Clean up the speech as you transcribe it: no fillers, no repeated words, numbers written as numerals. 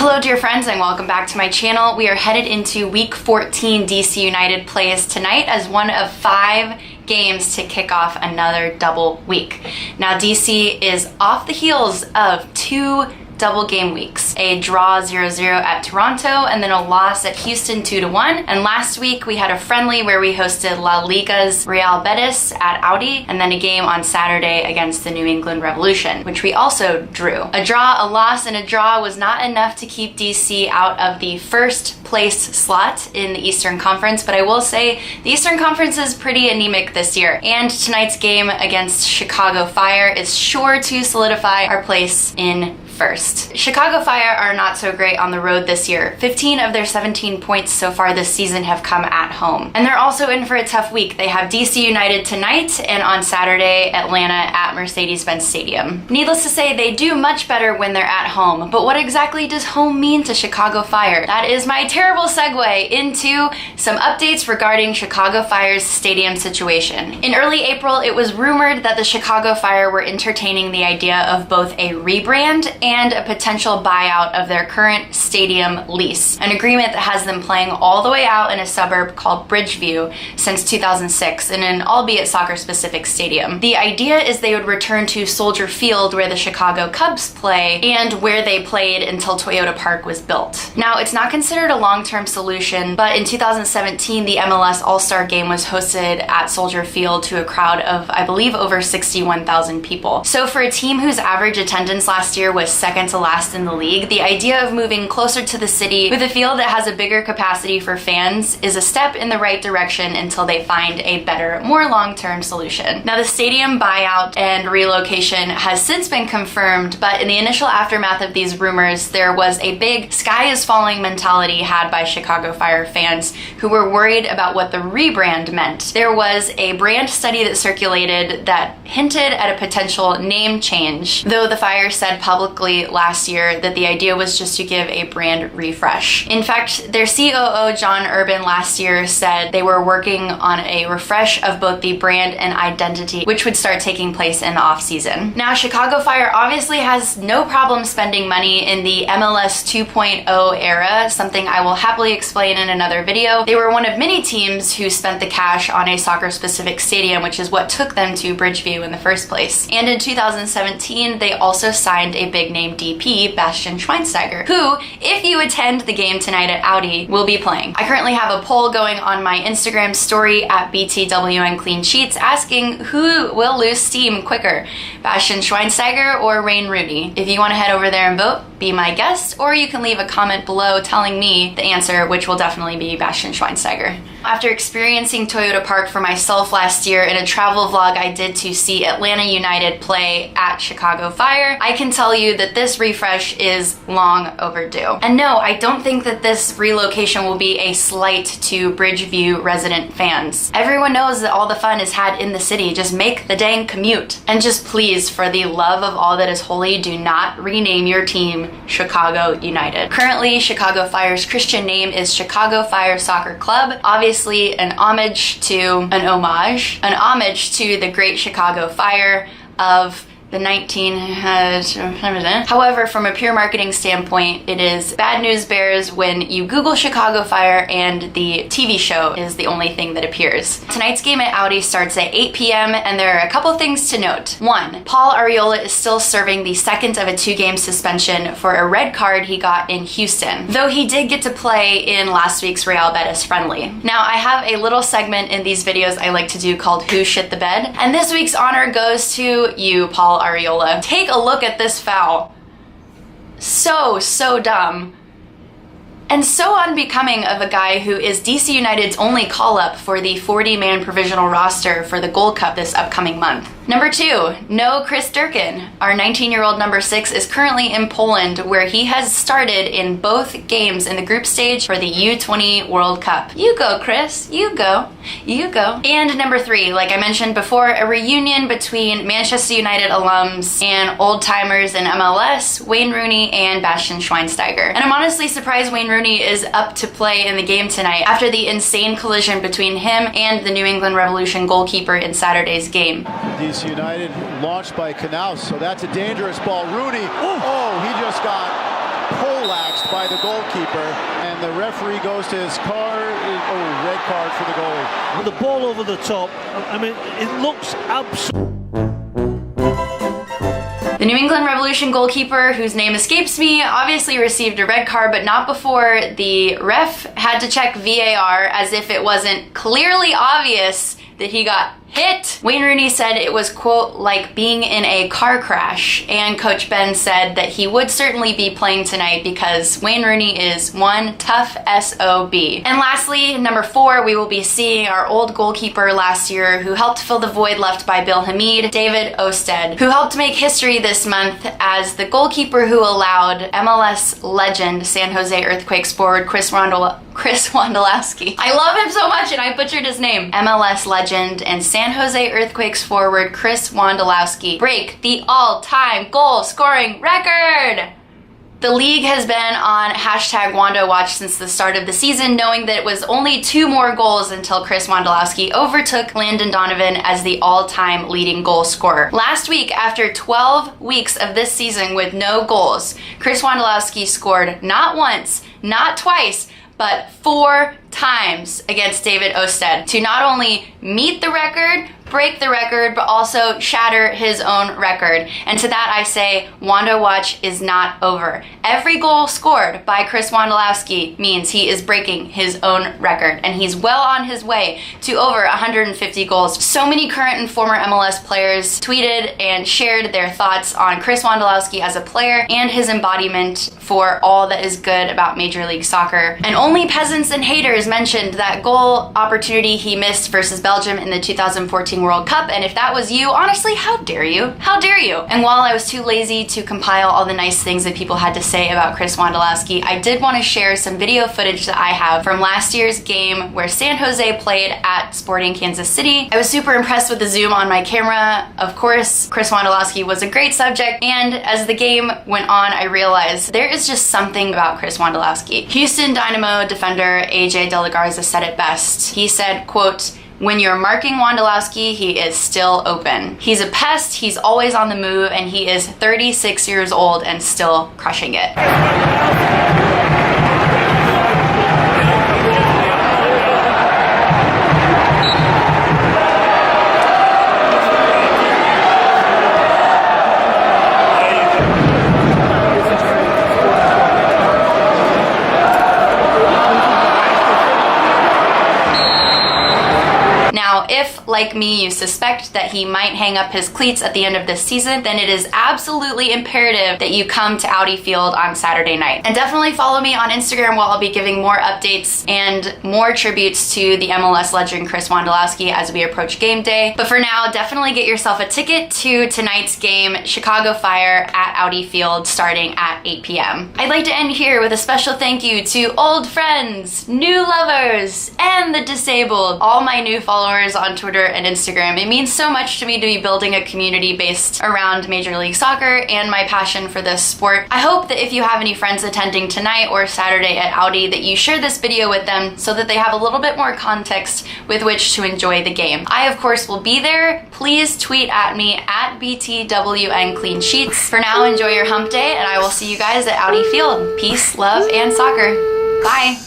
Hello dear friends and welcome back to my channel. We are headed into week 14 DC United plays tonight as one of 5 games to kick off another double week. Now DC is off the heels of 2 double game weeks, a draw 0-0 at Toronto and then a loss at Houston 2-1. And last week we had a friendly where we hosted La Liga's Real Betis at Audi, and then a game on Saturday against the New England Revolution, which we also drew. A draw, a loss, and a draw was not enough to keep DC out of the first place slot in the Eastern Conference, but I will say the Eastern Conference is pretty anemic this year, and tonight's game against Chicago Fire is sure to solidify our place in first. Chicago Fire are not so great on the road this year. 15 of their 17 points so far this season have come at home. And they're also in for a tough week. They have DC United tonight and on Saturday, Atlanta at Mercedes-Benz Stadium. Needless to say, they do much better when they're at home. But what exactly does home mean to Chicago Fire? That is my terrible segue into some updates regarding Chicago Fire's stadium situation. In early April, it was rumored that the Chicago Fire were entertaining the idea of both a rebrand and a potential buyout of their current stadium lease, an agreement that has them playing all the way out in a suburb called Bridgeview since 2006 in an albeit soccer-specific stadium. The idea is they would return to Soldier Field where the Chicago Cubs play and where they played until Toyota Park was built. Now, it's not considered a long-term solution, but in 2017, the MLS All-Star Game was hosted at Soldier Field to a crowd of, I believe, over 61,000 people. So for a team whose average attendance last year was second to last in the league, the idea of moving closer to the city with a field that has a bigger capacity for fans is a step in the right direction until they find a better, more long-term solution. Now, the stadium buyout and relocation has since been confirmed, but in the initial aftermath of these rumors, there was a big sky is falling mentality had by Chicago Fire fans who were worried about what the rebrand meant. There was a brand study that circulated that hinted at a potential name change, though the Fire said publicly last year that the idea was just to give a brand refresh. In fact, their COO John Urban last year said they were working on a refresh of both the brand and identity, which would start taking place in the off-season. Now, Chicago Fire obviously has no problem spending money in the MLS 2.0 era, something I will happily explain in another video. They were one of many teams who spent the cash on a soccer-specific stadium, which is what took them to Bridgeview in the first place. And in 2017, they also signed a big name DP, Bastian Schweinsteiger, who, if you attend the game tonight at Audi, will be playing. I currently have a poll going on my Instagram story at BTWN Clean Sheets asking who will lose steam quicker, Bastian Schweinsteiger or Wayne Rooney. If you want to head over there and vote, be my guest, or you can leave a comment below telling me the answer, which will definitely be Bastian Schweinsteiger. After experiencing Toyota Park for myself last year in a travel vlog I did to see Atlanta United play at Chicago Fire, I can tell you that this refresh is long overdue. And no, I don't think that this relocation will be a slight to Bridgeview resident fans. Everyone knows that all the fun is had in the city. Just make the dang commute. And just please, for the love of all that is holy, do not rename your team Chicago United. Currently, Chicago Fire's Christian name is Chicago Fire Soccer Club. Obviously an homage to the great Chicago Fire of the However, from a pure marketing standpoint, it is bad news bears when you Google Chicago Fire and the TV show is the only thing that appears. Tonight's game at Audi starts at 8 p.m. and there are a couple things to note. 1, Paul Arriola is still serving the second of a 2-game suspension for a red card he got in Houston, though he did get to play in last week's Real Betis friendly. Now, I have a little segment in these videos I like to do called Who Shit the Bed, and this week's honor goes to you, Paul Arriola. Take a look at this foul. So dumb. And so unbecoming of a guy who is DC United's only call-up for the 40-man provisional roster for the Gold Cup this upcoming month. Number 2, no Chris Durkin. Our 19-year-old number 6 is currently in Poland, where he has started in both games in the group stage for the U20 World Cup. You go, Chris. You go. You go. And number 3, like I mentioned before, a reunion between Manchester United alums and old-timers in MLS, Wayne Rooney and Bastian Schweinsteiger. And I'm honestly surprised Wayne Rooney is up to play in the game tonight after the insane collision between him and the New England Revolution goalkeeper in Saturday's game. DC United launched by Knaus, so that's a dangerous ball. Rooney, oh, he just got poleaxed missed by the goalkeeper, and the referee goes to his car. Oh, red card for the goalie. With the ball over the top, I mean, it looks absolutely... The New England Revolution goalkeeper, whose name escapes me, obviously received a red card, but not before the ref had to check VAR as if it wasn't clearly obvious that he got hit. Wayne Rooney said it was, quote, like being in a car crash, and Coach Ben said that he would certainly be playing tonight because Wayne Rooney is one tough SOB. And lastly, number 4, we will be seeing our old goalkeeper last year who helped fill the void left by Bill Hamid, David Osted, who helped make history this month as the goalkeeper who allowed MLS legend San Jose Earthquakes forward Chris Wondolowski. I love him so much and I butchered his name. MLS legend and San Jose Earthquakes forward Chris Wondolowski break the all-time goal scoring record. The league has been on hashtag Wando Watch since the start of the season, knowing that it was only 2 more goals until Chris Wondolowski overtook Landon Donovan as the all-time leading goal scorer. Last week, after 12 weeks of this season with no goals, Chris Wondolowski scored not once, not twice, but 4 times against David Osted to not only meet the record, break the record, but also shatter his own record. And to that I say, Wando Watch is not over. Every goal scored by Chris Wondolowski means he is breaking his own record, and he's well on his way to over 150 goals. So many current and former MLS players tweeted and shared their thoughts on Chris Wondolowski as a player and his embodiment for all that is good about Major League Soccer. And only peasants and haters mentioned that goal opportunity he missed versus Belgium in the 2014 World Cup, and if that was you, honestly, how dare you? How dare you? And while I was too lazy to compile all the nice things that people had to say about Chris Wondolowski, I did want to share some video footage that I have from last year's game where San Jose played at Sporting Kansas City. I was super impressed with the zoom on my camera. Of course, Chris Wondolowski was a great subject, and as the game went on, I realized there is just something about Chris Wondolowski. Houston Dynamo defender AJ De La Garza said it best. He said, quote, "When you're marking Wondolowski, he is still open. He's a pest, he's always on the move, and he is 36 years old and still crushing it." Now, if, like me, you suspect that he might hang up his cleats at the end of this season, then it is absolutely imperative that you come to Audi Field on Saturday night. And definitely follow me on Instagram where I'll be giving more updates and more tributes to the MLS legend Chris Wondolowski as we approach game day. But for now, definitely get yourself a ticket to tonight's game, Chicago Fire at Audi Field, starting at 8 p.m. I'd like to end here with a special thank you to old friends, new lovers, and the disabled, all my new followers on Twitter and Instagram. It means so much to me to be building a community based around Major League Soccer and my passion for this sport. I hope that if you have any friends attending tonight or Saturday at Audi, that you share this video with them so that they have a little bit more context with which to enjoy the game. I, of course, will be there. Please tweet at me at BTWNCleanSheets. For now, enjoy your hump day, and I will see you guys at Audi Field. Peace, love, and soccer. Bye.